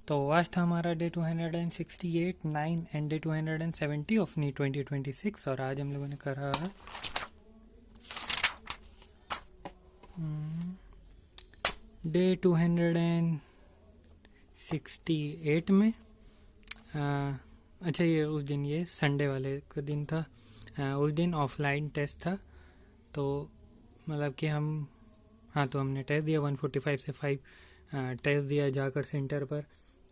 तो आज था हमारा डे 268, 9 एंड डे 270 ऑफ नी 2026। और आज हम लोगों ने करा डे 268 में अच्छा, ये उस दिन ये संडे वाले का दिन था। उस दिन ऑफलाइन टेस्ट था। तो मतलब कि तो हमने टेस्ट दिया 145 से 5 टेस्ट दिया जाकर सेंटर पर।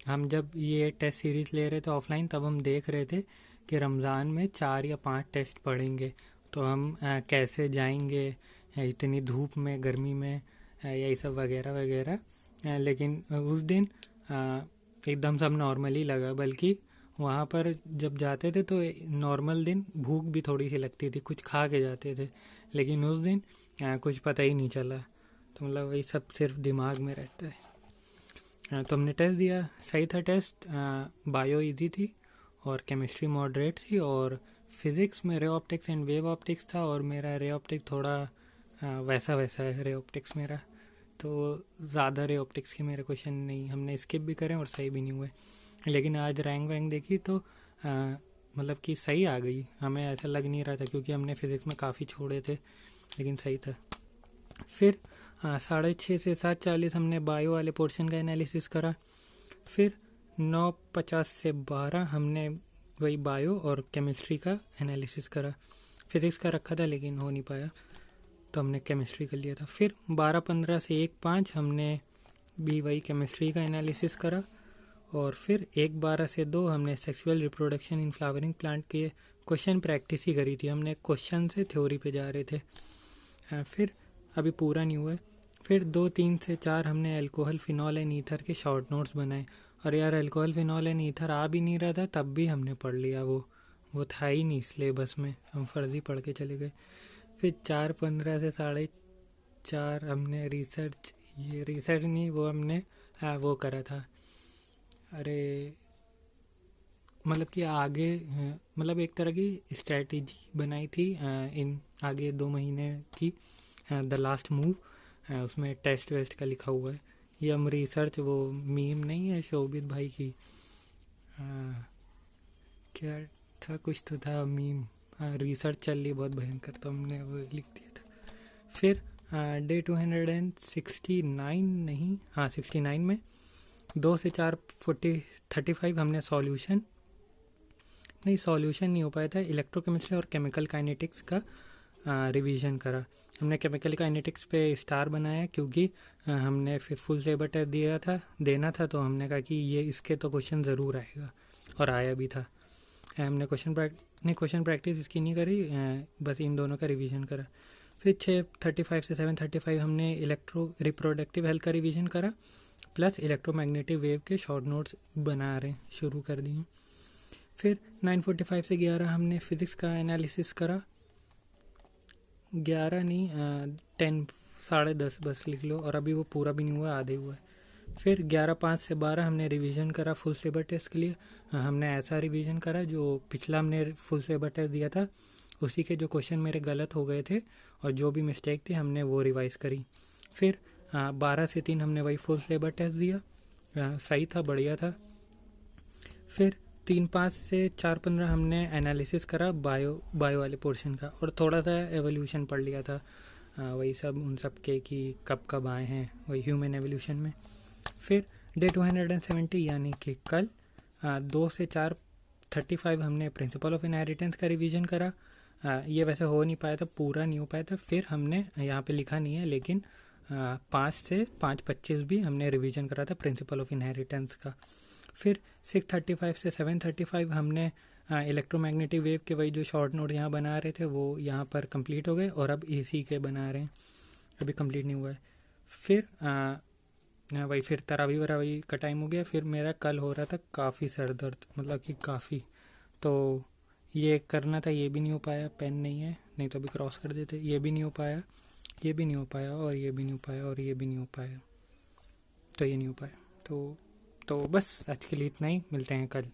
हम जब ये टेस्ट सीरीज ले रहे थे ऑफलाइन, तब हम देख रहे थे कि रमज़ान में 4 या 5 टेस्ट पढ़ेंगे, तो हम कैसे जाएंगे इतनी धूप में, गर्मी में, यही सब वगैरह वगैरह। लेकिन उस दिन एकदम सब नॉर्मली लगा, बल्कि वहाँ पर जब जाते थे तो नॉर्मल दिन भूख भी थोड़ी सी लगती थी, कुछ खा के जाते थे। लेकिन उस दिन कुछ पता ही नहीं चला। तो मतलब वही सब सिर्फ दिमाग में रहता है। तो हमने टेस्ट दिया, सही था टेस्ट। बायो इजी थी और केमिस्ट्री मॉडरेट थी, और फिज़िक्स में ray optics and wave optics था, और मेरा रे ऑप्टिक थोड़ा वैसा वैसा है रे ऑप्टिक्स मेरा। तो ज़्यादा रे ऑप्टिक्स के मेरे क्वेश्चन नहीं, हमने स्किप भी करें और सही भी नहीं हुए। लेकिन आज रैंक वैंक देखी तो मतलब कि सही आ गई। हमें ऐसा लग नहीं रहा था, क्योंकि हमने फिज़िक्स में काफ़ी छोड़े थे, लेकिन सही था। फिर 6:30 से 7:40 हमने बायो वाले पोर्शन का एनालिसिस करा। फिर 9:50 से 12 हमने वही बायो और केमिस्ट्री का एनालिसिस करा। फिज़िक्स का रखा था लेकिन हो नहीं पाया, तो हमने केमिस्ट्री कर लिया था। फिर 12:15 से 1:05 हमने भी वही केमिस्ट्री का एनालिसिस करा। और फिर 1:12 से 2 हमने sexual reproduction in flowering plant के क्वेश्चन प्रैक्टिस ही करी थी। हमने क्वेश्चन से थ्योरी पे जा रहे थे। फिर अभी पूरा नहीं हुआ है। फिर 2, 3 से 4 हमने अल्कोहल, फिनॉल एंड ईथर के शॉर्ट नोट्स बनाए। और यार, अल्कोहल, फिनॉल एंड ईथर आ भी नहीं रहा था, तब भी हमने पढ़ लिया। वो था ही नहीं सिलेबस में, हम फर्जी पढ़ के चले गए। फिर 4:15 से 4:30 हमने रिसर्च नहीं, वो हमने वो करा था। अरे मतलब कि आगे मतलब एक तरह की स्ट्रेटजी बनाई थी इन आगे 2 महीने की, द लास्ट मूव। उसमें टेस्ट वेस्ट का लिखा हुआ है। ये हम रिसर्च, वो मीम नहीं है शोभित भाई की, क्या था, कुछ तो था मीम। रिसर्च चल रही बहुत भयंकर, तो हमने वो लिख दिया था। फिर डे 269 नहीं, 69 में 2 से 4 35 हमने सॉल्यूशन नहीं हो पाया था। इलेक्ट्रोकेमिस्ट्री और केमिकल काइनेटिक्स का रिवीजन करा। हमने केमिकल काइनेटिक्स पे स्टार बनाया, क्योंकि हमने फिर फुल सिलेबस टेस्ट देना था, तो हमने कहा कि ये इसके तो क्वेश्चन ज़रूर आएगा, और आया भी था। हमने क्वेश्चन प्रैक्टिस इसकी नहीं करी, बस इन दोनों का रिवीजन करा। फिर 6:35 से 7:35 हमने इलेक्ट्रो रिप्रोडक्टिव हेल्थ का रिवीजन करा, प्लस इलेक्ट्रोमैग्नेटिक वेव के शॉर्ट नोट्स बना रहे शुरू कर दिए। फिर 9:45 से 11 हमने फिज़िक्स का एनालिसिस करा। 11 नहीं, 10, 10:30 बस लिख लो, और अभी वो पूरा भी नहीं हुआ, आधे हुआ है। फिर 11:05 से 12 हमने रिवीजन करा फुल सिलेबस टेस्ट के लिए। हमने ऐसा रिवीजन करा जो पिछला हमने फुल सिलेबस टेस्ट दिया था, उसी के जो क्वेश्चन मेरे गलत हो गए थे और जो भी मिस्टेक थी, हमने वो रिवाइज़ करी। फिर 12 से 3 हमने वही फुल सिलेबस टेस्ट दिया। सही था, बढ़िया था। फिर 3:05 से 4:15 हमने एनालिसिस करा बायो वाले पोर्शन का, और थोड़ा सा एवोल्यूशन पढ़ लिया था, वही सब उन सब के कि कब आए हैं, वही ह्यूमन एवोल्यूशन में। फिर डे 270 यानी कि कल 2 से 4:35 हमने प्रिंसिपल ऑफ इनहेरिटेंस का रिवीजन करा। ये वैसे हो नहीं पाया था, पूरा नहीं हो पाया था। फिर हमने यहाँ पे लिखा नहीं है, लेकिन 5 से 5:25 भी हमने रिवीजन करा था प्रिंसिपल ऑफ इनहेरिटेंस का। फिर 6:35 से 7:35 हमने इलेक्ट्रोमैग्नेटिक वेव के वही जो शॉर्ट नोट यहाँ बना रहे थे, वो यहाँ पर कंप्लीट हो गए, और अब एसी के बना रहे हैं, अभी कंप्लीट नहीं हुआ है। फिर वही फिर तरावी वरावी का टाइम हो गया। फिर मेरा कल हो रहा था काफ़ी सर दर्द, मतलब कि काफ़ी, तो ये करना था, ये भी नहीं हो पाया। पेन नहीं है, नहीं तो अभी क्रॉस कर देते। ये भी नहीं हो पाया, ये भी नहीं हो पाया, और ये भी नहीं हो पाया, और ये भी नहीं हो पाया, तो ये नहीं हो पाया। तो बस आज के लिए इतना ही, मिलते हैं कल।